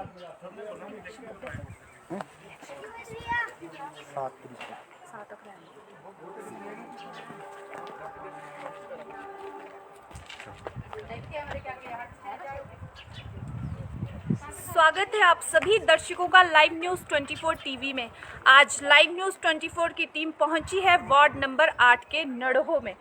स्वागत है आप सभी दर्शकों का लाइव न्यूज़ 24 टीवी में। आज लाइव न्यूज़ 24 की टीम पहुंची है वार्ड नंबर 8 के नड़हो में।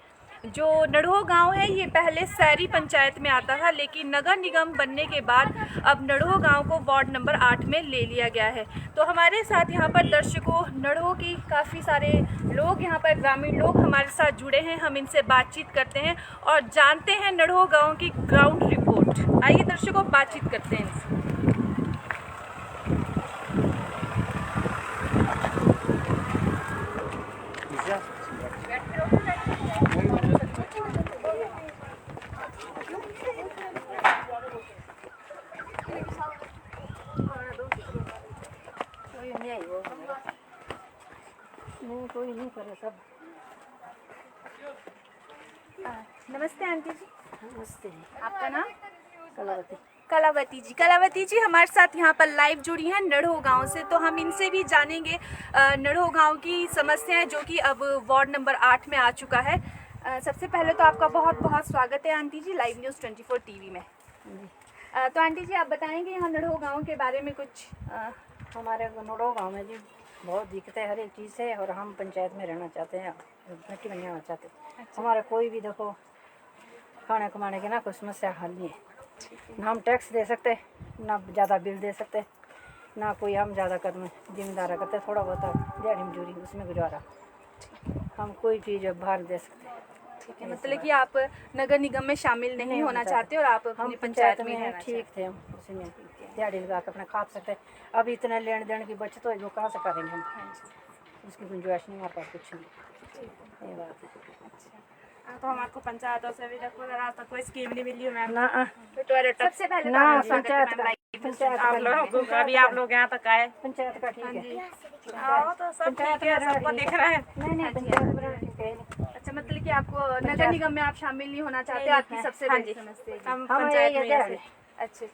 जो नड़हो गांव है ये पहले शहरी पंचायत में आता था, लेकिन नगर निगम बनने के बाद अब नड़हो गांव को वार्ड नंबर 8 में ले लिया गया है। तो हमारे साथ यहाँ पर दर्शकों नड़हो की काफ़ी सारे लोग, यहाँ पर ग्रामीण लोग हमारे साथ जुड़े हैं। हम इनसे बातचीत करते हैं और जानते हैं नड़हो गाँव की ग्राउंड रिपोर्ट। आइए दर्शकों बातचीत करते हैं इनसे। कोई नहीं करे सब। नमस्ते आंटी जी। नमस्ते। आपका नाम? कलावती। कलावती जी। कलावती जी हमारे साथ यहाँ पर लाइव जुड़ी हैं नड़हो गांव से, तो हम इनसे भी जानेंगे नड़हो गांव की समस्याएं जो कि अब वार्ड नंबर 8 में आ चुका है। सबसे पहले तो आपका बहुत बहुत स्वागत है आंटी जी लाइव न्यूज़ 24 टीवी में। तो आंटी जी आप बताएंगे यहाँ नड़हो गांव के बारे में कुछ? हमारे नड़हो गाँव में जी बहुत दिक्कतें हर एक चीज़ से, और हम पंचायत में रहना चाहते हैं, मिट्टी में नहीं आना चाहते। अच्छा। हमारा कोई भी देखो खाने कमाने के ना कोई समस्या हल नहीं है। ना हम टैक्स दे सकते, ना ज़्यादा बिल दे सकते, ना कोई हम ज़्यादा कदम जिम्मेदार करते, थोड़ा बहुत दिहाड़ी मजदूरी उसमें गुजारा, हम कोई चीज़ बाहर दे सकते। ठीक है, मतलब कि आप नगर निगम में शामिल नहीं होना चाहते और आप अपनी पंचायत में रहना ठीक थे, हम उसी में दिहाड़ी लगा के अपना खा सकते। अब इतने लेन देन की बचत हो जो कहाँ से करेंगे हम? उसकी गुंजाइश नहीं, हमारे पास कुछ नहीं। ये बात है। तो हमारे पंचायतों से भी देखो जरा तो कोई स्कीम नहीं मिली है मैम। ना टॉयलेट सबसे पहले ना तो पंचायत आप लोग अभी आप लोग यहाँ तक आए, पंचायत का ठीक है। आओ तो सब ठीक है, सबको दिख रहा है। नहीं पंचायत में ठीक है। अच्छा, मतलब कि आपको नगर निगम में आप शामिल नहीं होना चाहते, आपकी सबसे बड़ी समस्या है। हम हम पंचायत में ये ऐसे। अच्छा,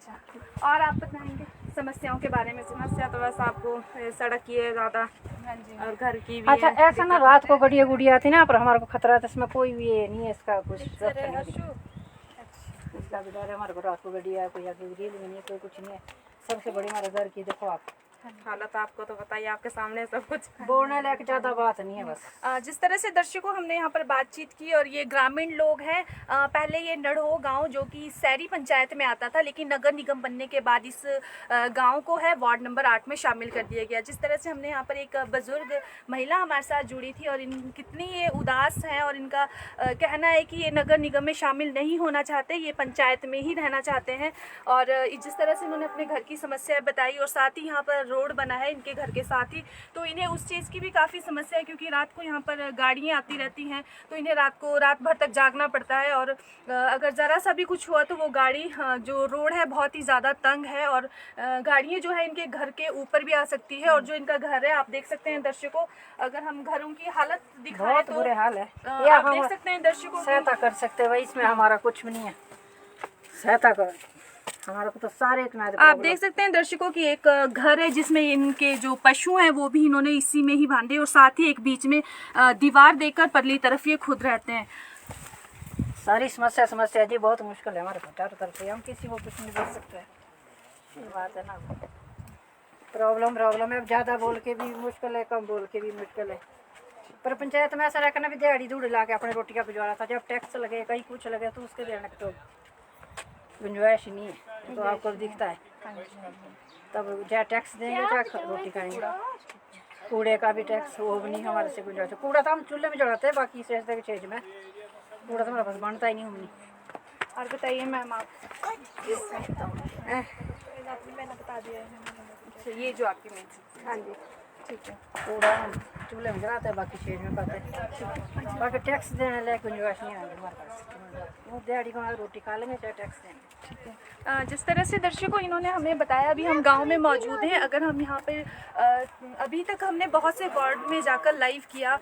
और आप बताएंगे समस्याओं के बारे में? समस्या तो बस आपको सड़क की है ज़्यादा और घर की भी अच्छा, है। ऐसा ना रात को गड़िया गुड़िया आती ना, पर हमारे को खतरा था, इसमें कोई भी ये नहीं है, इसका कुछ इसका भी डर है हमारे को। रात को गड़िया कोई आगे गिरी नहीं है, कोई कुछ नहीं है। सबसे बड़ी हमारे घर की देखो आप हालत, आपको तो बताइए, आपके सामने सब कुछ। बोलने लायक ज़्यादा बात नहीं है बस। जिस तरह से दर्शकों हमने यहाँ पर बातचीत की, और ये ग्रामीण लोग हैं। पहले ये नड़हो गांव जो कि शहरी पंचायत में आता था, लेकिन नगर निगम बनने के बाद इस गांव को है वार्ड नंबर 8 में शामिल कर दिया गया। जिस तरह से हमने यहाँ पर एक बुजुर्ग महिला हमारे साथ जुड़ी थी, और इन कितनी ये उदास हैं, और इनका कहना है कि ये नगर निगम में शामिल नहीं होना चाहते, ये पंचायत में ही रहना चाहते हैं। और जिस तरह से उन्होंने अपने घर की समस्या बताई, और साथ ही यहाँ पर रोड बना है इनके घर के साथ ही, तो इन्हें उस चीज़ की भी काफ़ी समस्या है, क्योंकि रात को यहाँ पर गाड़ियाँ आती रहती हैं, तो इन्हें रात भर तक जागना पड़ता है। और अगर ज़रा सा भी कुछ हुआ तो वो गाड़ी, जो रोड है बहुत ही ज़्यादा तंग है, और गाड़ियाँ जो है इनके घर के ऊपर भी आ सकती है। और जो इनका घर है आप देख सकते हैं दर्शकों, अगर हम घरों की हालत दिखाएं बहुत तो बुरे हाल है। आप देख सकते हैं दर्शकों सहायता कर सकते भाई, इसमें हमारा कुछ भी नहीं है। सहायता कर, हमारा को तो सारे आप देख सकते हैं दर्शकों की एक घर है जिसमें इनके जो पशु हैं वो भी इन्होंने इसी में ही बांधे, और साथ ही एक बीच में दीवार देकर परली तरफ ये खुद रहते हैं। सारी समस्या जी बहुत मुश्किल है हमारे को, चारों तरफ से हम किसी को कुछ नहीं बोल सकते। ये बात है ना, प्रॉब्लम है। अब ज़्यादा बोल के भी मुश्किल है, कम बोल के भी मुश्किल है। पर पंचायत में ऐसा रखना भी दिहाड़ी दूड़ी ला के अपने रोटी का गुजारा था। जब टैक्स लगे, कहीं कुछ लगे, तो उसके देने तो गुंजाइश नहीं है। तो आपको दिखता है, तब चाहे टैक्स देंगे चाहे रोटी खाएंगे। कूड़े का भी टैक्स, वो भी नहीं हमारे से गुंजाइश। कूड़ा तो हम चूल्हे में जलाते हैं, बाकी से चीज में कूड़ा तो हमारे पास बनता ही नहीं। हमने और बताइए मैम, आप मैंने बता दिया है। ये जो आपकी मेन। हाँ जी, ठीक है। कूड़ा हम चूल्हे में जलाते हैं, बाकी शेड में पाते हैं। बाकी टैक्स देने लायक गुंजाइश नहीं आएगी हमारे पास। वो दिहाड़ी को रोटी खा लेंगे चाहे टैक्स देंगे। जिस तरह से दर्शकों इन्होंने हमें बताया, अभी हम गांव में मौजूद हैं। अगर हम यहाँ पर अभी तक हमने बहुत से वार्ड में जाकर लाइव किया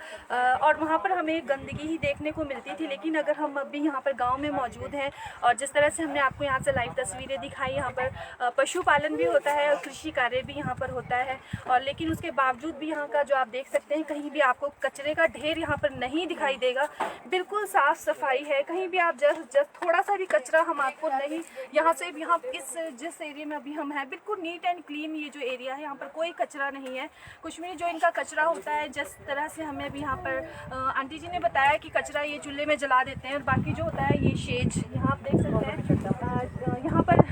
और वहाँ पर हमें गंदगी ही देखने को मिलती थी, लेकिन अगर हम अभी यहाँ पर गांव में मौजूद हैं और जिस तरह से हमने आपको यहाँ से लाइव तस्वीरें दिखाई, यहाँ पर पशुपालन भी होता है और कृषि कार्य भी यहाँ पर होता है, और लेकिन उसके बावजूद भी यहाँ का जो आप देख सकते हैं, कहीं भी आपको कचरे का ढेर यहाँ पर नहीं दिखाई देगा। बिल्कुल साफ़ सफाई है, कहीं भी आप जस्ट थोड़ा सा भी कचरा हम आपको नहीं, यहाँ से यहाँ इस जिस एरिया में अभी हम हैं बिल्कुल नीट एंड क्लीन ये जो एरिया है, यहाँ पर कोई कचरा नहीं है, कुछ भी नहीं। जो इनका कचरा होता है, जिस तरह से हमें अभी यहाँ पर आंटी जी ने बताया कि कचरा ये चूल्हे में जला देते हैं और बाकी जो होता है ये शेज यहाँ आप देख सकते हैं यहाँ पर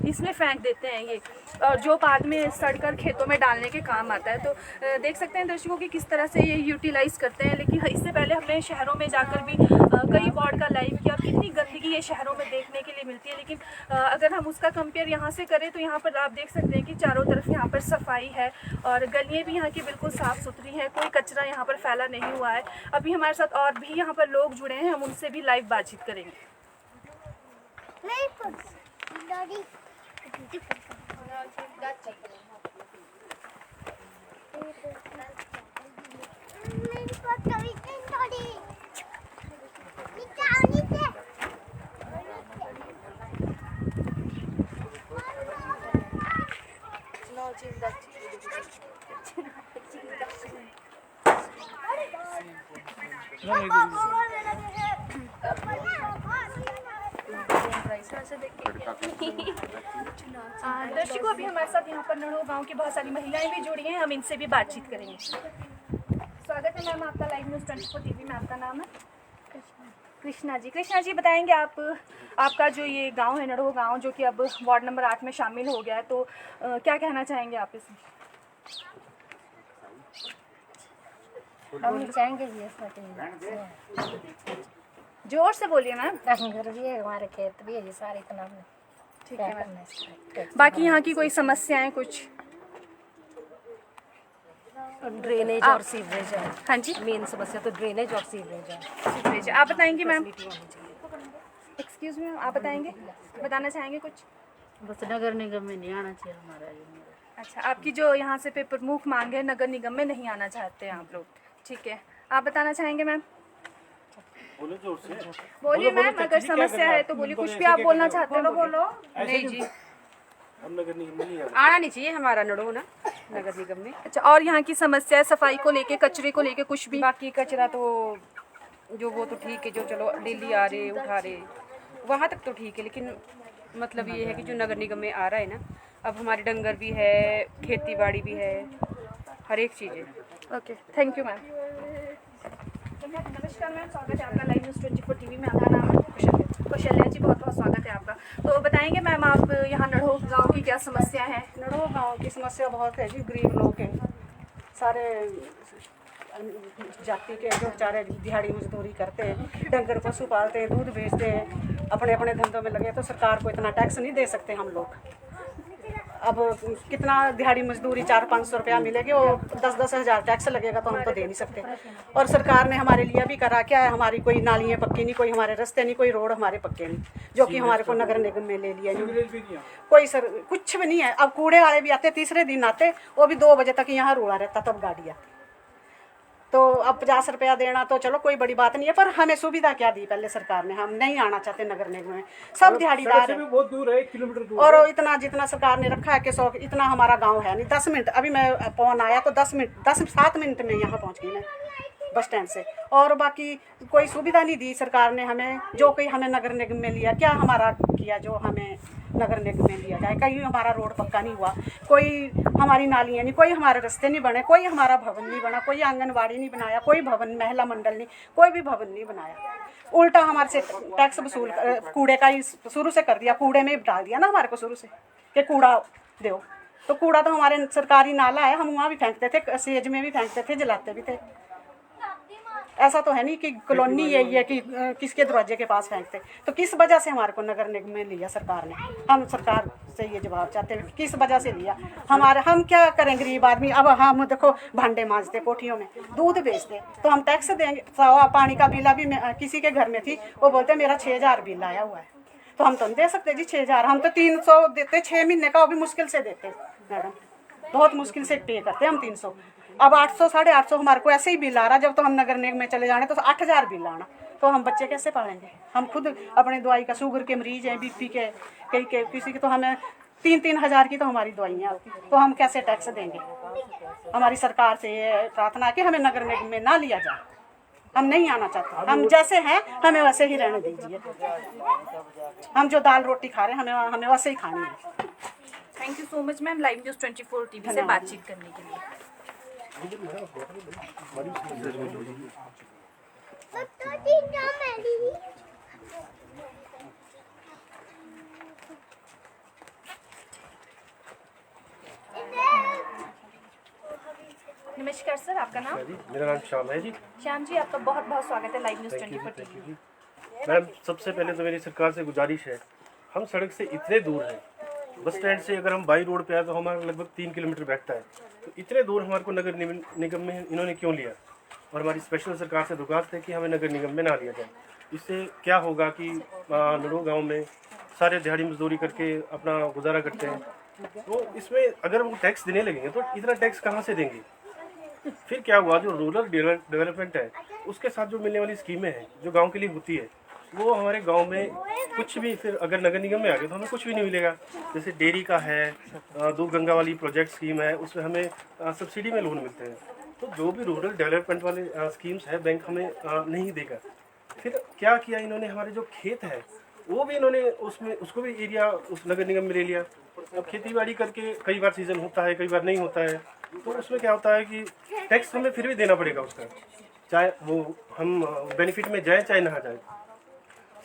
इसमें फेंक देते हैं ये, और जो बाद में सड़कर खेतों में डालने के काम आता है। तो देख सकते हैं दर्शकों कि किस तरह से ये यूटिलाइज़ करते हैं। लेकिन इससे पहले हमने शहरों में जाकर भी कई वार्ड का लाइव किया, कितनी गंदगी ये शहरों में देखने के लिए मिलती है। लेकिन अगर हम उसका कंपेयर यहाँ से करें तो यहाँ पर आप देख सकते हैं कि चारों तरफ यहाँ पर सफाई है और गलियाँ भी यहाँ की बिल्कुल साफ़ सुथरी हैं, कोई कचरा यहाँ पर फैला नहीं हुआ है। अभी हमारे साथ और भी यहाँ पर लोग जुड़े हैं, हम उनसे भी लाइव बातचीत करेंगे। दर्शकों अभी हमारे साथ यहाँ पर नड़ो गांव की बहुत सारी महिलाएं भी जुड़ी हैं, हम इनसे भी बातचीत करेंगे। स्वागत है मैम आपका लाइव न्यूज़ 24 टीवी में। आपका नाम है? कृष्णा जी। कृष्णा जी बताएंगे आपका जो ये गांव है नड़ो गांव, जो कि अब वार्ड नंबर 8 में शामिल हो गया है, तो क्या कहना चाहेंगे आप इसमें? हम चाहेंगे जी जोर से बोलिए मैम। घर भी है, हमारे खेत भी है, ये सारे इतना ठीक है मैम। बाकी यहाँ की कोई समस्याएं कुछ? ड्रेनेज और सीवरेज है। हाँ जी, मेन समस्या तो ड्रेनेज और सीवरेज है। सीवरेज। आप बताएंगे मैम? एक्सक्यूज मी, आप बताएंगे, बताना चाहेंगे कुछ? बस नगर निगम में नहीं आना चाहिए हमारा। अच्छा, आपकी जो यहाँ से पे प्रमुख मांग है, नगर निगम में नहीं आना चाहते हैं आप लोग, ठीक है। आप बताना चाहेंगे मैम? बोलिए मैम, अगर समस्या है तो बोलिए, कुछ भी आप बोलना चाहते हो बोलो। नहीं जी, आना नहीं चाहिए हमारा नड़ो ना नगर निगम में। अच्छा, और यहाँ की समस्या है सफाई को लेके, कचरे को लेके कुछ भी? बाकी कचरा तो जो वो तो ठीक है, जो चलो डेली आ रहे उठा रहे वहाँ तक तो ठीक है, लेकिन मतलब ये है कि जो नगर निगम में आ रहा है ना, अब हमारे डंगर भी है, खेती बाड़ी भी है, हर एक चीज़ है। Okay, thank you ma'am. नमस्कार मैम, स्वागत है आपका लाइव न्यूज़ 24 टीवी में। आपका नाम है? कौशल्या जी, बहुत बहुत स्वागत है आपका। तो बताएंगे मैम, आप यहाँ नड़ो गांव की क्या समस्या है? नड़ो गांव की समस्या बहुत है जी, गरीब लोग हैं सारे, जाति के जो बेचारे दिहाड़ी मजदूरी करते हैं, डंगर पशु पालते हैं, दूध बेचते हैं, अपने अपने धंधों में लगे, तो सरकार को इतना टैक्स नहीं दे सकते हम लोग। अब कितना दिहाड़ी मजदूरी 400-500 रुपया मिलेगी, वो 10-10 हज़ार टैक्स लगेगा, तो हम तो दे नहीं सकते। और सरकार ने हमारे लिए भी करा क्या है, हमारी कोई नालियाँ पक्की नहीं, कोई हमारे रास्ते नहीं, कोई रोड हमारे पक्के नहीं, जो कि हमारे को नगर निगम में ले लिया। कोई सर कुछ भी नहीं है। अब कूड़े वाले भी आते, तीसरे दिन आते, वो भी 2 बजे तक यहाँ रोड़ा रहता, तब गाड़ियाँ। तो अब 50 रुपया देना तो चलो कोई बड़ी बात नहीं है, पर हमें सुविधा क्या दी पहले सरकार ने? हम नहीं आना चाहते नगर निगम में, सब दिहाड़ीदार है, बहुत दूर है, 1 किलोमीटर दूर। और इतना जितना सरकार ने रखा है कि 100, इतना हमारा गांव है नहीं। 10 मिनट, अभी मैं फोन आया तो 7 मिनट में यहाँ पहुँच गई मैं बस स्टैंड से। और बाकी कोई सुविधा नहीं दी सरकार ने हमें, जो कोई हमें नगर निगम में लिया, क्या हमारा किया जो हमें नगर निगम में लिया जाए? कहीं हमारा रोड पक्का नहीं हुआ, कोई हमारी नालियाँ नहीं, कोई हमारे रास्ते नहीं बने, कोई हमारा भवन नहीं बना, कोई आंगनबाड़ी नहीं बनाया, कोई भवन महिला मंडल नहीं, कोई भी भवन नहीं बनाया। उल्टा हमारे से टैक्स वसूल कूड़े का ही शुरू से कर दिया, कूड़े में डाल दिया ना हमारे को शुरू से कि कूड़ा दो। तो कूड़ा तो हमारे सरकारी नाला है, हम वहाँ भी फेंकते थे, सेज में भी फेंकते थे, जलाते भी थे। ऐसा तो है नहीं कि कॉलोनी यही है कि किसके दरवाजे के पास फेंकते। तो किस वजह से हमारे को नगर निगम में लिया सरकार ने? हम सरकार से ये जवाब चाहते हैं कि किस वजह से लिया। हम क्या करें गरीब आदमी? अब हम देखो भांडे मांजते, कोठियों में दूध बेचते, तो हम टैक्स देंगे। पानी का बिल अभी किसी के घर में थी, वो बोलते मेरा 6,000 बिल आया हुआ है, तो हम तो नहीं दे सकते जी 6,000। हम तो 300 देते, 6 महीने का, वो भी मुश्किल से देते मैडम, बहुत मुश्किल से पे करते हम 300। अब 800 850 हमारे को ऐसे ही बिल आ रहा। जब तो हम नगर निगम में चले जाने तो 8,000 बिल आना, तो हम बच्चे कैसे पालेंगे? हम खुद अपने दवाई का, शुगर के मरीज हैं, BP के, कई के किसी के, तो हमें 3-3 हज़ार की तो हमारी दवाइयाँ आती, तो हम कैसे टैक्स देंगे? हमारी सरकार से ये प्रार्थना है कि हमें नगर निगम में ना लिया जाए। हम नहीं आना चाहते, हम जैसे हैं हमें वैसे ही रहने दीजिए। हम जो दाल रोटी खा रहे हैं हमें वैसे ही खानी है। Thank you so much ma'am, live news 24 TV से बातचीत करने के लिए। नमस्कार सर, आपका नाम? मेरा नाम श्याम है जी। श्याम जी, आपका बहुत बहुत स्वागत है लाइव न्यूज़ 24 TV। मैम, सबसे पहले तो मेरी सरकार से गुजारिश है, हम सड़क से इतने दूर हैं, बस स्टैंड से अगर हम बाई रोड पे आए तो हमारा लगभग 3 किलोमीटर बैठता है, तो इतने दूर हमारे को नगर निगम में इन्होंने क्यों लिया? और हमारी स्पेशल सरकार से दरख्वास्त है कि हमें नगर निगम में ना लिया जाए। इससे क्या होगा कि नड़ो गाँव में सारे दिहाड़ी मजदूरी करके अपना गुजारा करते हैं, तो इसमें अगर वो टैक्स देने लगेंगे तो इतना टैक्स कहाँ से देंगे? फिर क्या हुआ, जो रूरल डेवलपमेंट है उसके साथ जो मिलने वाली स्कीमें हैं जो गांव के लिए होती है, वो हमारे गांव में कुछ भी, फिर अगर नगर निगम में आ गए तो हमें कुछ भी नहीं मिलेगा। जैसे डेयरी का है, दूध गंगा वाली प्रोजेक्ट स्कीम है, उसमें हमें सब्सिडी में लोन मिलते हैं। तो जो भी रूरल डेवलपमेंट वाले स्कीम्स है बैंक हमें नहीं देगा। फिर क्या किया इन्होंने, हमारे जो खेत है वो भी इन्होंने उसमें उसको भी एरिया उस नगर निगम में ले लिया। अब खेती बाड़ी करके कई बार सीजन होता है, कई बार नहीं होता है, तो उसमें क्या होता है कि टैक्स हमें फिर भी देना पड़ेगा उसका, चाहे वो हम बेनिफिट में जाए चाहे ना जाए।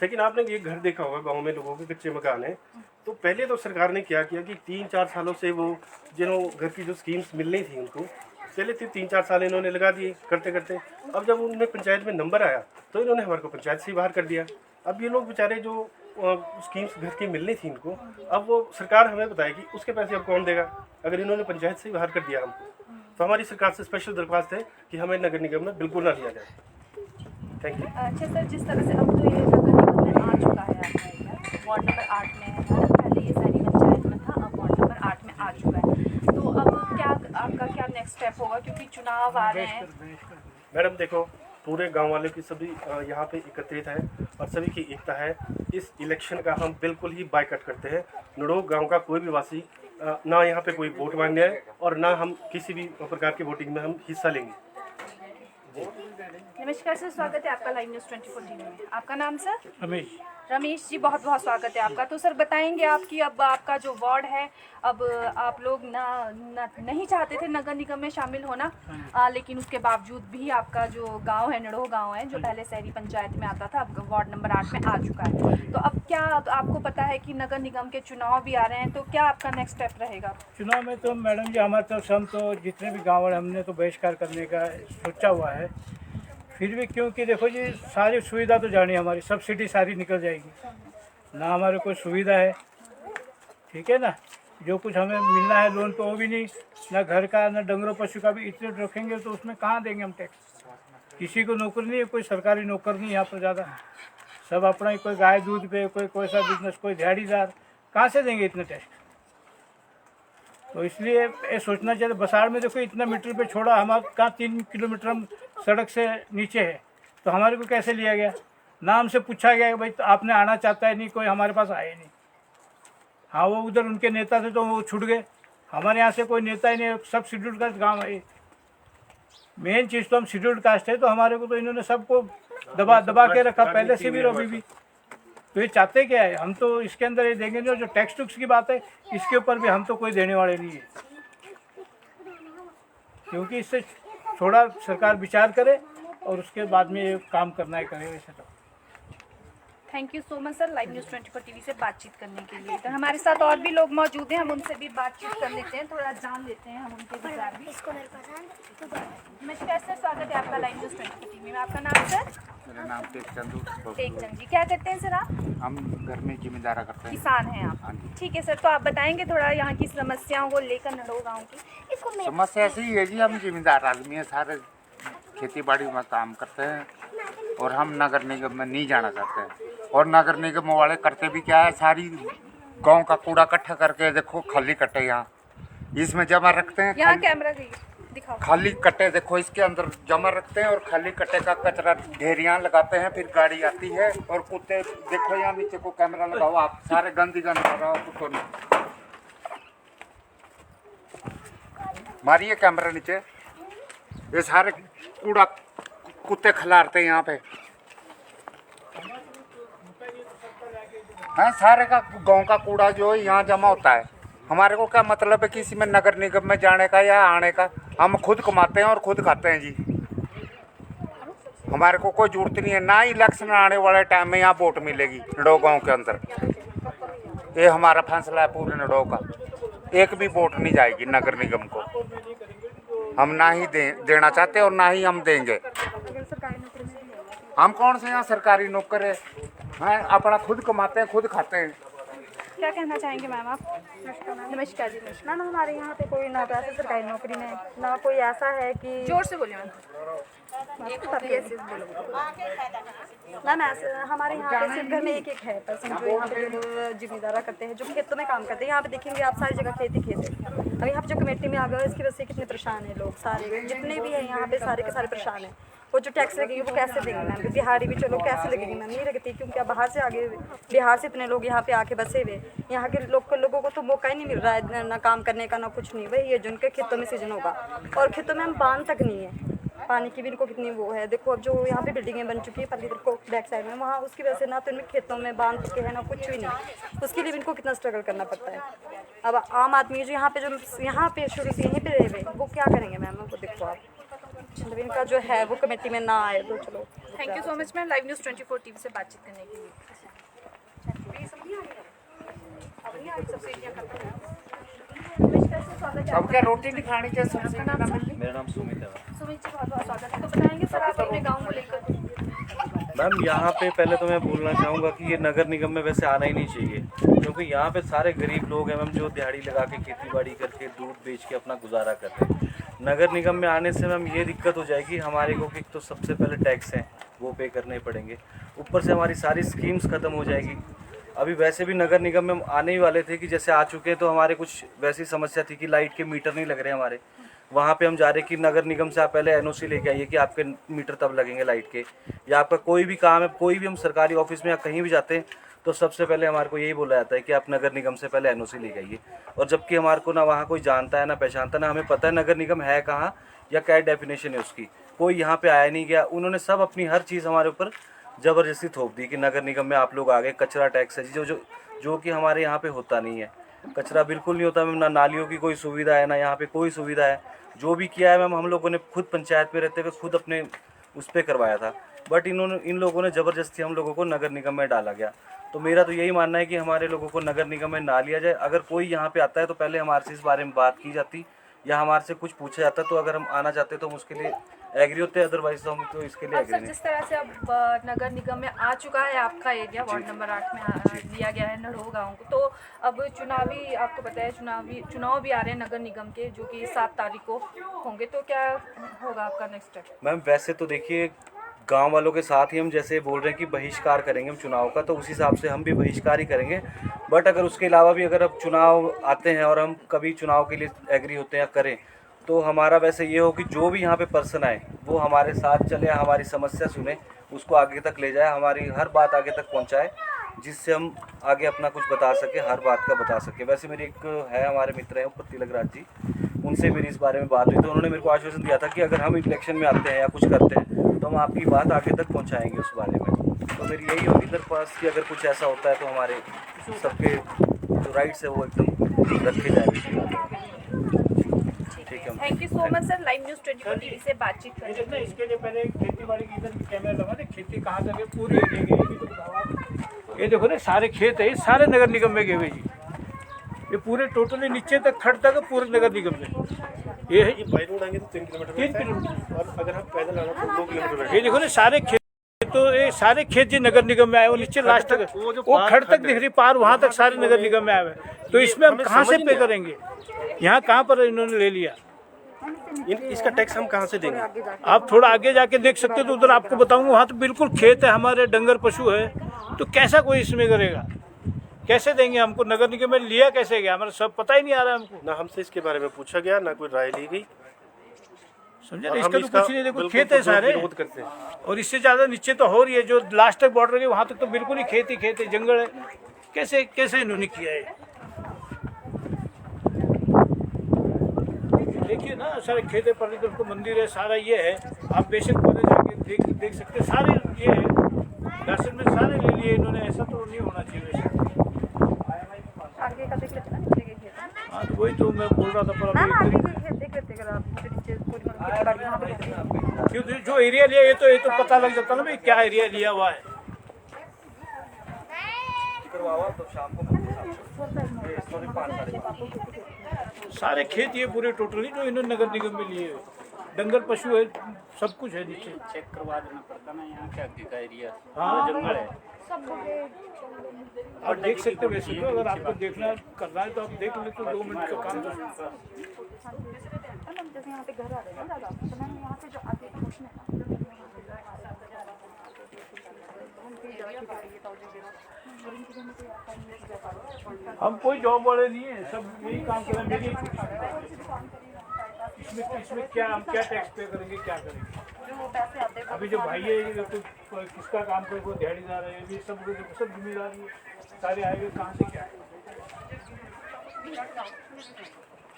लेकिन आपने एक घर देखा होगा गांव में, लोगों के कच्चे मकान हैं, तो पहले तो सरकार ने क्या किया कि 3-4 सालों से वो जिन्होंने घर की जो स्कीम्स मिलनी थी उनको पहले 3-4 साल इन्होंने लगा दिए करते करते। अब जब उनमें पंचायत में नंबर आया तो इन्होंने हमारे को पंचायत से ही बाहर कर दिया। अब ये लोग बेचारे जो स्कीम्स घर की मिलनी थी इनको, अब वो सरकार हमें बताएगी उसके पैसे अब कौन देगा अगर इन्होंने पंचायत से ही बाहर कर दिया हमको। तो हमारी सरकार से स्पेशल दरख्वास्त है कि हमें नगर निगम में बिल्कुल ना लिया जाए। Thank you. अच्छा सर, जिस तरह से अब तो ये नगर निगम में आ चुका है आपका एरिया, वार्ड नंबर 8 में है, पहले ये शहरी पंचायत में था, अब वार्ड नंबर 8 में आ चुका है, तो अब क्या आपका क्या नेक्स्ट स्टेप होगा, क्योंकि चुनाव आ रहे हैं? मैडम देखो, पूरे गांव वाले की सभी यहाँ पे एकत्रित है और सभी की एकता है। इस इलेक्शन का हम बिल्कुल ही बायकॉट करते हैं। नड़ो गांव का कोई भी वासी ना यहाँ पे कोई वोट मांगने आए और ना हम किसी भी प्रकार की वोटिंग में हम हिस्सा लेंगे। नमस्कार सर, स्वागत है आपका लाइव न्यूज़ 24 TV में। आपका नाम सर? रमेश। रमेश जी, बहुत बहुत स्वागत है आपका। तो सर बताएंगे आपकी अब आपका जो वार्ड है, अब आप लोग नहीं चाहते थे नगर निगम में शामिल होना, लेकिन उसके बावजूद भी आपका जो गांव है, नड़ो गांव है, जो पहले शहरी पंचायत में आता था, अब वार्ड नंबर 8 में आ चुका है। तो अब क्या आपको पता है कि नगर निगम के चुनाव भी आ रहे हैं, तो क्या आपका नेक्स्ट स्टेप रहेगा? चुनाव में तो मैडम जी हमारे तरफ से हम तो जितने भी गाँव वाले हमने तो बहिष्कार करने का सोचा हुआ है। फिर भी क्योंकि देखो जी, सारी सुविधा तो जानी हमारी सब्सिडी सारी निकल जाएगी, ना हमारे कोई सुविधा है, ठीक है ना, जो कुछ हमें मिलना है लोन पे वो भी नहीं, ना घर का ना डंगरों पशु का भी। इतने रखेंगे तो उसमें कहाँ देंगे हम टैक्स? किसी को नौकर नहीं है, कोई सरकारी नौकर नहीं यहाँ पर ज़्यादा, सब अपना ही, कोई गाय दूध पे, कोई सा बिजनेस, कोई दिहाड़ीदार, कहाँ से देंगे इतने टैक्स? तो इसलिए ये सोचना चाहिए। बसाड़ में देखो इतना मीटर पे छोड़ा, हमारे कहाँ 3 किलोमीटर हम सड़क से नीचे है, तो हमारे को कैसे लिया गया? नाम से पूछा गया कि भाई तो आपने आना चाहता है, नहीं, कोई हमारे पास आए नहीं। हाँ, वो उधर उनके नेता थे तो वो छूट गए, हमारे यहाँ से कोई नेता ही नहीं, सब शेड्यूल्ड कास्ट गाँव है। मेन चीज़ तो हम शेड्यूल्ड कास्ट है, तो हमारे को तो इन्होंने सबको दबा के रखा पहले से भी और अभी भी। तो ये चाहते क्या है? हम तो इसके अंदर ये देंगे नहीं, और जो टैक्स टुक्स की बात है इसके ऊपर भी हम तो कोई देने वाले नहीं है, क्योंकि इससे थोड़ा सरकार विचार करे और उसके बाद में ये काम करना है, करे वैसे तो। Thank you so much sir live news 24 TV से बातचीत करने के लिए। तो हमारे साथ और भी लोग मौजूद हैं, हम उनसे भी बातचीत कर लेते हैं, थोड़ा जान लेते हैं हम उनके विचार भी। नमस्कार सर, स्वागत है आपका लाइव न्यूज़ 24 टीवी में। आपका नाम सर? मेरा नाम टेकचंद जी। क्या करते हैं सर आप? हम घर में जिम्मेदारा करते हैं। किसान हैं आप? ठीक है सर, तो आप बताएंगे थोड़ा यहाँ की समस्याओं को लेकर नड़ो गाँव की। समस्या ऐसी ही है जी, हम जिम्मेदार आदमी हैं, सारे खेती बाड़ी में काम करते हैं और हम नगर निगम में नहीं जाना चाहते हैं। और नगर निगम वाले करते भी क्या है, सारी गांव का कूड़ा इकट्ठा करके देखो खाली कट्टे यहाँ इसमें जमा रखते हैं। यहाँ कैमरा दिखाओ। खाली कट्टे देखो इसके अंदर जमा रखते हैं और खाली कट्टे का कचरा ढेरियाँ लगाते हैं, फिर गाड़ी आती है और कुत्ते देखो यहाँ नीचे को कैमरा लगाओ आप, सारे गंदी गंद कर रहा हो कुत्तों ने। मारिए कैमरा नीचे, ये सारे कूड़ा कुत्ते खिलारते हैं यहाँ पे। हाँ, सारे का गांव का कूड़ा जो है यहाँ जमा होता है। हमारे को क्या मतलब है किसी में नगर निगम में जाने का या आने का, हम खुद कमाते हैं और खुद खाते हैं जी। हमारे को कोई जरूरत नहीं है, ना ही इलेक्शन आने वाले टाइम में यहाँ वोट मिलेगी नडो गाँव के अंदर। ये हमारा फैसला है पूरे नडो का, एक भी वोट नहीं जाएगी नगर निगम को। हम ना ही देना चाहते और ना ही हम देंगे। हम कौन से यहाँ सरकारी नौकर है, अपना खुद कमाते हैं खुद खाते हैं। क्या कहना चाहेंगे मैम आप? नमस्कार जी। नमस्कार मैम, हमारे यहाँ पे कोई ना तो ऐसे सरकारी नौकरी में ना कोई ऐसा है कि जोर से बोलिए मैम। मैम ऐसे हमारे यहाँ पे सिर्फ घर में एक है पर्सन जो यहाँ पे जो जिम्मेदारा करते हैं, जो खेतों में काम करते हैं। यहाँ पे देखेंगे आप सारी जगह खेती खेत है। अब यहाँ पे जो कमेटी में आ गए इसकी वजह से कितने परेशान हैं लोग, सारे जितने भी हैं यहाँ पे सारे के सारे परेशाान हैं। वो जो टैक्स लगेगी वो कैसे देंगे मैम? दिहाड़ी भी चलो कैसे लगेगी मैम? नहीं लगती, क्योंकि अब बाहर से आगे बिहार से इतने लोग यहाँ पे आके बसे हुए, यहाँ के लोगों को तो मौका ही नहीं मिल रहा है ना काम करने का ना कुछ नहीं। वही है जिनके खेतों में सीजन होगा और खेतों में हम बांध तक नहीं है, पानी की भी इनको कितनी वो है। देखो अब जो यहाँ पे बिल्डिंगें बन चुकी है पहले इधर को बैक साइड में, वहाँ उसकी वजह से ना तो इनमें खेतों में बांध चुके हैं ना कुछ भी नहीं। उसके लिए भी इनको कितना स्ट्रगल करना पड़ता है। अब आम आदमी जो यहाँ पे शुरू से यहीं पे रहे हुए वो क्या करेंगे मैम? वो देखो आप, मतलब इनका जो है वो कमेटी में ना आए तो चलो। Thank you so much ma'am live news 24 TV से बातचीत करने के लिए। अब क्या रोटी नहीं खानी चाहिए? मेरा नाम सुमित है। सुमित जी, बहुत बहुत स्वागत है। तो बताएंगे सर आप अपने गाँव को लेकर। मैम यहाँ पे पहले तो मैं बोलना चाहूँगा कि ये नगर निगम में वैसे आना ही नहीं चाहिए, क्योंकि यहाँ पे सारे गरीब लोग हैं मैम जो दिहाड़ी लगा के खेती बाड़ी करके दूध बेच के अपना गुजारा कर रहे हैं। नगर निगम में आने से मैम ये दिक्कत हो जाएगी हमारे को कि तो सबसे पहले टैक्स हैं वो पे करने पड़ेंगे, ऊपर से हमारी सारी स्कीम्स ख़त्म हो जाएगी। अभी वैसे भी नगर निगम में आने ही वाले थे कि जैसे आ चुके हैं तो हमारे कुछ वैसी समस्या थी कि लाइट के मीटर नहीं लग रहे हमारे। वहाँ पे हम जा रहे कि नगर निगम से आप पहले एनओसी लेके आइए कि आपके मीटर तब लगेंगे लाइट के, या आपका कोई भी काम है, कोई भी हम सरकारी ऑफिस में या कहीं भी जाते हैं तो सबसे पहले हमारे को यही बोला जाता है कि आप नगर निगम से पहले एनओसी लेके आइए। और जबकि हमारे को ना वहाँ कोई जानता है ना पहचानता, ना हमें पता है नगर निगम है कहाँ या क्या डेफिनेशन है उसकी। कोई यहाँ पे आया नहीं गया, उन्होंने सब अपनी हर चीज़ हमारे ऊपर ज़बरदस्ती थोप दी कि नगर निगम में आप लोग आ गए। कचरा टैक्स है जो कि हमारे यहाँ पे होता नहीं है, कचरा बिल्कुल नहीं होता मैम, ना नालियों की कोई सुविधा है ना यहाँ पे कोई सुविधा है। जो भी किया है मैम हम लोगों ने खुद पंचायत में रहते हुए खुद अपने उस पर करवाया था, बट इन लोगों ने ज़बरदस्ती हम लोगों को नगर निगम में डाला गया। तो मेरा तो यही मानना है कि हमारे लोगों को नगर निगम में ना लिया जाए। अगर कोई यहाँ पे आता है तो पहले हमारे से इस बारे में बात की जाती या हमारे से कुछ पूछा जाता, तो अगर हम आना चाहते तो हम उसके लिए एग्री होते, अदरवाइज तो हम तो इसके लिए एग्री सर नहीं। जिस तरह से अब नगर निगम में आ चुका है आपका एरिया, वार्ड नंबर 8 में दिया गया है नड़ो गाँव को, तो अब चुनावी आपको पता है चुनाव भी आ रहे हैं नगर निगम के जो कि 7 तारीख को होंगे, तो क्या होगा आपका नेक्स्ट स्टेप? मैम वैसे तो देखिए गांव वालों के साथ ही हम जैसे बोल रहे हैं कि बहिष्कार करेंगे हम चुनाव का, तो उस हिसाब से हम भी बहिष्कार ही करेंगे। बट अगर उसके अलावा भी अगर अब चुनाव आते हैं और हम कभी चुनाव के लिए एग्री होते हैं या करें, तो हमारा वैसे ये हो कि जो भी यहाँ पे पर्सन आए वो हमारे साथ चले, हमारी समस्या सुने, उसको आगे तक ले जाए, हमारी हर बात आगे तक पहुँचाए, जिससे हम आगे अपना कुछ बता सके, हर बात का बता सके। वैसे मेरी एक है हमारे मित्र हैं ऊपर तिलकराज जी, उनसे मेरी इस बारे में बात हुई तो उन्होंने मेरे को आश्वासन दिया था कि अगर हम इलेक्शन में आते हैं या कुछ करते हैं तो हम आपकी बात आगे तक पहुंचाएंगे उस बारे में। तो मेरी यही होगी इधर पास कि अगर कुछ ऐसा होता है तो हमारे सबके जो राइट्स है वो एकदम रखे जाएंगे। ठीक है, thank you so much sir live news 24 TV से बातचीत करने के लिए। इसके लिए पहले खेती बाड़ी की इधर कैमरा लगा दे, खेती कहाँ तक है पूरी एरिया की, ये भी तो बताओ आप। ये देखो ना सारे खेत है, ये सारे नगर निगम में गए हुए जी। ये पूरे टोटली नीचे तक खड़ तक पूरे नगर निगम में। ये है ये बाई रोड आएंगे तो 3 किलोमीटर 3 किलोमीटर। और अगर हम पैदल आना तो 2 किलोमीटर बैठेंगे। ये देखो ना सारे खेत, तो ये सारे खेत जी नगर निगम में आए, वो नीचे लास्ट तक वो खड़ तक दिख रही, पार वहाँ तक सारे नगर निगम में आए हुए हैं। तो इसमें हम कहाँ से पे करेंगे? यहाँ कहाँ पर इन्होंने ले लिया? इसका टैक्स हम कहाँ से देंगे? आप थोड़ा आगे जाके देख सकते हो, तो उधर आपको बताऊंगा, वहाँ तो बिल्कुल खेत है, हमारे डंगर पशु है, तो कैसा कोई इसमें करेगा? कैसे देंगे हमको? नगर निगम में लिया कैसे गया, हमारा सब पता ही नहीं आ रहा है हमको। ना हमसे इसके बारे में पूछा गया, ना कोई राय ली गई। समझे? और इसका हम तो इसका कुछ नहीं, देखो बिल्कुल खेत है सारे, विरोध करते हैं। और इससे ज्यादा नीचे तो हो रही है, जो लास्ट तक बॉर्डर है वहाँ तक तो बिल्कुल ही खेत है, जंगल है। कैसे कैसे इन्होंने किया है? देखिए ना, सारे खेत है, पर्यटन को मंदिर है, सारा ये है। आप बेशक पौधे जाके देख सकते हैं, सारे ये है, दर्शन में सारे ले लिए इन्होंने। ऐसा तो नहीं होना चाहिए वैसे। आगे का देख लेते हैं ना, नीचे के खेत है। हाँ, तो वही तो मैं बोल रहा था, पर मैम अभी आगे के खेत देख लेते हैं, अगर आप नीचे पूरी खेतीबाड़ी यहाँ पे देख रहे हैं। क्योंकि जो एरिया लिया, ये तो पता लग जाता ना भाई क्या एरिया लिया हुआ है। सारे खेत ये पूरे टोटली जो इन्होंने नगर निगम में लिए हुए, डंगर पशु है, सब कुछ है नीचे। चेक करवा देना पड़ता ना, यहाँ के आगे का एरिया हाँ, जंगल है। आप देख सकते हो वैसे तो, अगर आपको देखना करना है तो आप देख ले, तो 2 मिनट का काम कर सकते मैम जैसे यहाँ पे घर आ रहे हैं ना दादा, तो मैम यहाँ से जो आगे का पोर्शन है ना, हम कोई जॉब वाले नहीं है, सब यही काम कर रहे हैं। इसमें क्या हम क्या टैक्स पे करेंगे, क्या करेंगे? जो पैसे आते हैं अभी जो भाई है, ये कोई किसका काम करे, कोई दिहाड़ीदार है, ये सब जिम्मेदारी है, सारे आएंगे कहाँ से क्या?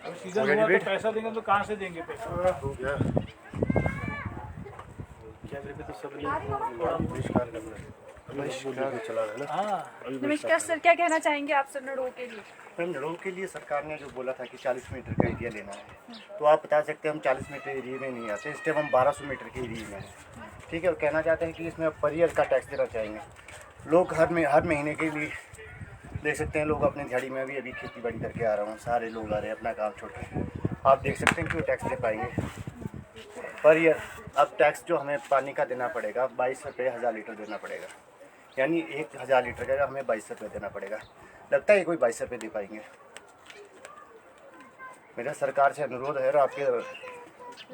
अब सीजन हुआ तो पैसा देंगे, तो कहाँ से देंगे पैसा? हो गया कैमरे पे तो सब नहीं बहिष्कार करना है, चला रहा है ना। हाँ, नमस्कार सर, क्या कहना चाहेंगे आप सर नड़ों के लिए? मैम नड़ों के लिए सरकार ने जो बोला था कि 40 मीटर का एरिया लेना है, तो आप बता सकते हैं हम 40 मीटर एरिया में नहीं आते, इस टाइम हम 1200 मीटर के एरिया में हैं। ठीक है, और कहना चाहते हैं कि इसमें पर ईयर का टैक्स देना चाहेंगे। लोग हर महीने के लिए देख सकते हैं, लोग अपने दिहाड़ी में अभी खेती बाड़ी करके आ रहा हूँ, सारे लोग आ रहे हैं अपना काम छोड़ के, आप देख सकते हैं कि वो टैक्स दे पाएंगे पर ईयर। अब टैक्स जो हमें पानी का देना पड़ेगा 22 रुपये 1000 लीटर देना पड़ेगा, यानी 1000 लीटर का हमें 22 रुपये देना पड़ेगा। लगता है कोई 22 रुपये दे पाएंगे? मेरा सरकार से अनुरोध है और आपके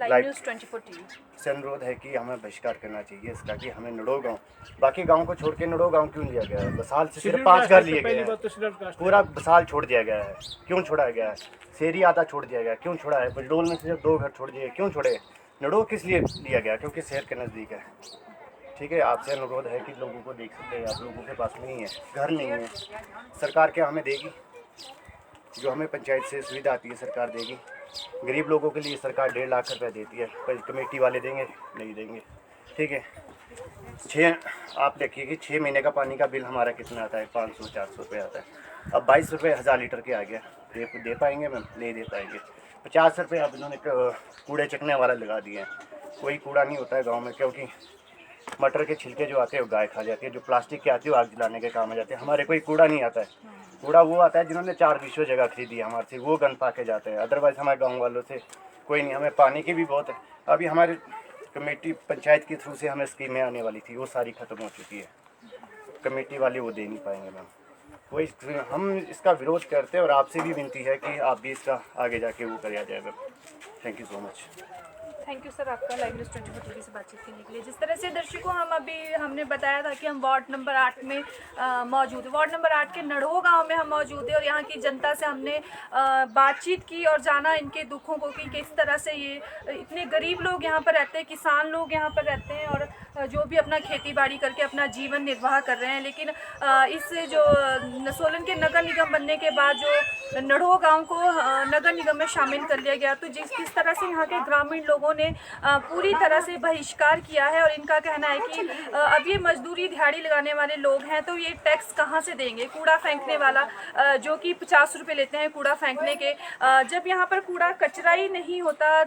लाइव न्यूज़ 24 टीवी से अनुरोध है कि हमें बहिष्कार करना चाहिए इसका, कि हमें नड़ो गाँव, बाकी गाँव को छोड़ के नड़ो गाँव क्यों लिया गया है? बसाल से सिर्फ 5 घर लिए गए हैं, पूरा बसाल छोड़ दिया गया है, क्यों छोड़ा गया है? शेरी आधा छोड़ दिया गया, क्यों छोड़ा है? बजडोल में सिर्फ 2 घर छोड़ दिए, क्यों छोड़े? नड़ो किस लिए लिया गया? क्योंकि शहर के नज़दीक है। ठीक है, आपसे अनुरोध है कि लोगों को देख सकते हैं, आप लोगों के पास नहीं है, घर नहीं है, सरकार क्या हमें देगी? जो हमें पंचायत से सुविधा आती है सरकार देगी। गरीब लोगों के लिए सरकार 1.5 लाख रुपए देती है, पर कमेटी वाले देंगे? नहीं देंगे। ठीक है, आप देखिए कि 6 महीने का पानी का बिल हमारा कितना आता है, 500-400 रुपये आता है। अब 22 रुपये 1000 लीटर के आ गया, दे पाएंगे मैम? नहीं दे पाएंगे। 50 रुपये अब इन्होंने कूड़े चकने वाला लगा दिए हैं। कोई कूड़ा नहीं होता है गाँव में, क्योंकि मटर के छिलके जो आते हैं वो गाय खा जाती है, जो प्लास्टिक के आती है वो आग जलाने के काम आ जाते हैं। हमारे कोई कूड़ा नहीं आता है, कूड़ा वो आता है जिन्होंने 4 विश्व जगह खरीदी है हमारे से, वो गंद पा के जाते हैं। अदरवाइज़ हमारे गांव वालों से कोई नहीं। हमें पानी की भी बहुत है, अभी हमारे कमेटी पंचायत के थ्रू से हमें स्कीमें आने वाली थी, वो सारी ख़त्म हो चुकी है। कमेटी वाले वो दे नहीं पाएंगे मैम, वही हम इसका विरोध करते हैं और आपसे भी विनती है कि आप भी इसका आगे जाके वो कराया जाए ma'am. Thank you so much. Thank you sir आपका लाइव न्यूज़ 24 टीवी से बातचीत करने के लिए। जिस तरह से दर्शकों हमने बताया था कि हम वार्ड नंबर 8 में मौजूद है, वार्ड नंबर 8 के नड़ो गांव में हम मौजूद है और यहाँ की जनता से हमने बातचीत की और जाना इनके दुखों को कि किस तरह से ये इतने गरीब लोग यहाँ पर रहते हैं, किसान लोग यहाँ पर रहते हैं और जो भी अपना खेती बाड़ी करके अपना जीवन निर्वाह कर रहे हैं। लेकिन इस जो सोलन के नगर निगम बनने के बाद जो नड़ो गाँव को नगर निगम में शामिल कर लिया गया, तो किस तरह से यहाँ के ग्रामीण लोगों ने पूरी तरह से बहिष्कार किया है और इनका कहना है कि अब ये मजदूरी दिहाड़ी लगाने वाले लोग हैं तो ये टैक्स कहाँ से देंगे। कूड़ा फेंकने वाला जो कि 50 रुपये लेते हैं कूड़ा फेंकने के, जब यहाँ पर कूड़ा कचरा ही नहीं होता,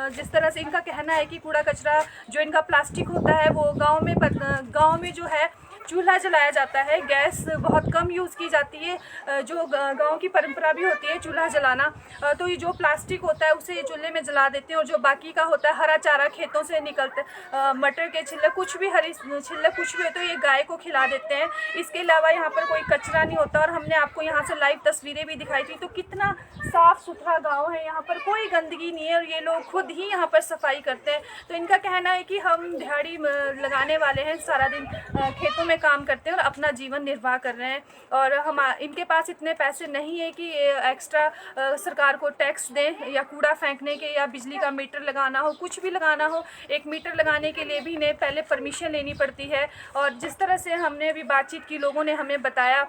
जिस तरह से इनका कहना है कि कूड़ा कचरा जो इनका प्लास्टिक होता है वो गाँव में जो है चूल्हा जलाया जाता है, गैस बहुत कम यूज़ की जाती है, जो गांव की परंपरा भी होती है चूल्हा जलाना। तो ये जो प्लास्टिक होता है उसे चूल्हे में जला देते हैं, और जो बाकी का होता है हरा चारा खेतों से निकलता, मटर के छिलक कुछ भी, हरी छिलक कुछ भी हो तो ये गाय को खिला देते हैं। इसके अलावा यहाँ पर कोई कचरा नहीं होता, और हमने आपको यहाँ से लाइव तस्वीरें भी दिखाई थी। तो कितना साफ़ सुथरा गाँव है, यहाँ पर कोई गंदगी नहीं है, और ये लोग खुद ही यहाँ पर सफाई करते हैं। तो इनका कहना है कि हम दिहाड़ी लगाने वाले हैं, सारा दिन खेतों में काम करते हैं और अपना जीवन निर्वाह कर रहे हैं, और हम इनके पास इतने पैसे नहीं है कि एक्स्ट्रा सरकार को टैक्स दें, या कूड़ा फेंकने के, या बिजली का मीटर लगाना हो, कुछ भी लगाना हो। एक मीटर लगाने के लिए भी इन्हें पहले परमिशन लेनी पड़ती है। और जिस तरह से हमने अभी बातचीत की, लोगों ने हमें बताया,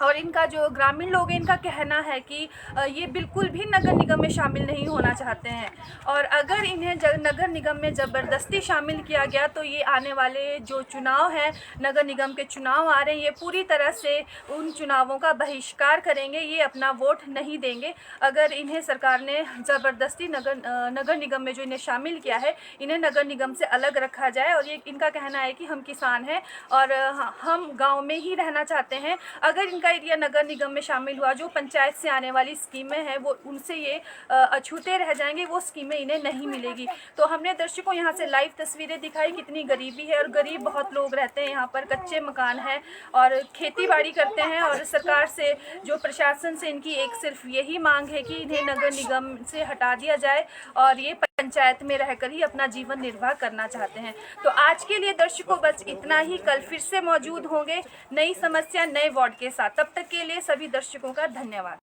और इनका जो ग्रामीण लोग हैं इनका कहना है कि ये बिल्कुल भी नगर निगम में शामिल नहीं होना चाहते हैं, और अगर इन्हें नगर निगम में ज़बरदस्ती शामिल किया गया तो ये आने वाले जो चुनाव हैं, नगर निगम के चुनाव आ रहे हैं, ये पूरी तरह से उन चुनावों का बहिष्कार करेंगे, ये अपना वोट नहीं देंगे। अगर इन्हें सरकार ने ज़बरदस्ती नगर निगम में जो इन्हें शामिल किया है, इन्हें नगर निगम से अलग रखा जाए। और ये इनका कहना है कि हम किसान हैं और हम गाँव में ही रहना चाहते हैं। अगर इनका एरिया नगर निगम में शामिल हुआ, जो पंचायत से आने वाली स्कीमें हैं वो उनसे ये अछूते रह जाएंगे, वो स्कीमें इन्हें नहीं मिलेगी। तो हमने दर्शकों यहाँ से लाइव तस्वीरें दिखाई, कितनी गरीबी है, और गरीब बहुत लोग रहते हैं यहाँ पर, कच्चे मकान हैं और खेती बाड़ी करते हैं। और सरकार से, जो प्रशासन से इनकी एक सिर्फ यही मांग है कि इन्हें नगर निगम से हटा दिया जाए और ये पंचायत में रहकर ही अपना जीवन निर्वाह करना चाहते हैं। तो आज के लिए दर्शकों बस इतना ही। कल फिर से मौजूद होंगे नई समस्या, नए वार्ड के साथ। तब तक के लिए सभी दर्शकों का धन्यवाद।